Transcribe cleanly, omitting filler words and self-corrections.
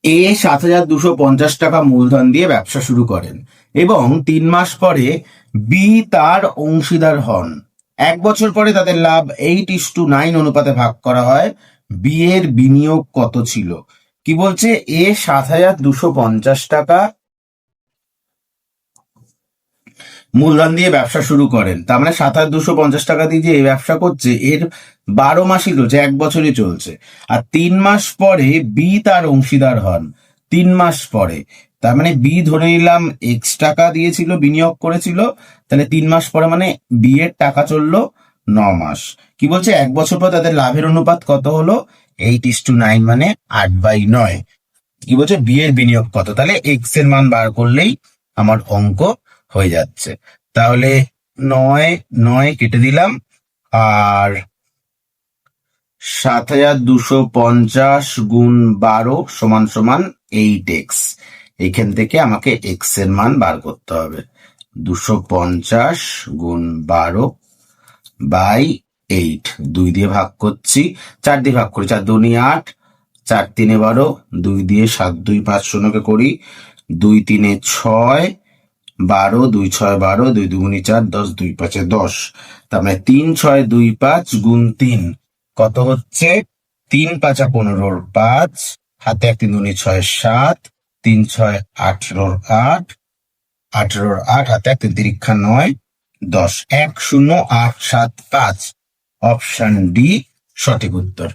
এ 7,250 টাকা মূলধন দিয়ে ব্যবসা শুরু করেন এবং 3 মাস পরে বি তার অংশীদার হন। 1 বছর পরে তাদের লাভ 8:9 অনুপাতে ভাগ করা হয়। বি এর বিনিয়োগ কত ছিল? কি বলছে? এ 7,250 টাকা মূলধন দিয়ে ব্যবসা শুরু করেন, তার মানে 7,250 টাকা দিয়ে যে এই ব্যবসা করছে এর 12 মাসই চলছে, 1 বছরই চলছে। আর 3 মাস পরে বি তার অংশীদার হন। 3 মাস পরে, তার মানে বি ধরে নিলাম X টাকা দিয়েছিল, বিনিয়োগ করেছিল, তাহলে 3 মাস পরে মানে বি এর টাকা চললো 9 মাস। কি বলছে? 1 বছর পর তাদের লাভের অনুপাত কত হলো? 8:9, মানে 8/9। কি বলছে? বি এর বিনিয়োগ কত? তাহলে এক্স এর মান বার করলেই আমার অঙ্ক হয়ে যাচ্ছে। তাহলে 9 কেটে দিলাম, আর 7,250 × 12 = 8x। এইখান থেকে আমাকে এক্স এর মান বার করতে হবে। 250 × 12/8, 2 দিয়ে ভাগ করছি, 4 দিয়ে ভাগ করি, 4 2 8, 4 3 12, 2 দিয়ে 7 2 5 0 করি, 2 3 6, 12, 2 6 12, 2 2 4, 10, 2 5 10। তার মানে 3 6 2 5 × 3 কত হচ্ছে? 3 5 15, 5 হাতে 1 3 2 6 7, 3 6 18, 8 18, 8 হাতে 1 3 3 9, 10, 1 0 8 7 5। অপশন ডি সঠিক উত্তর।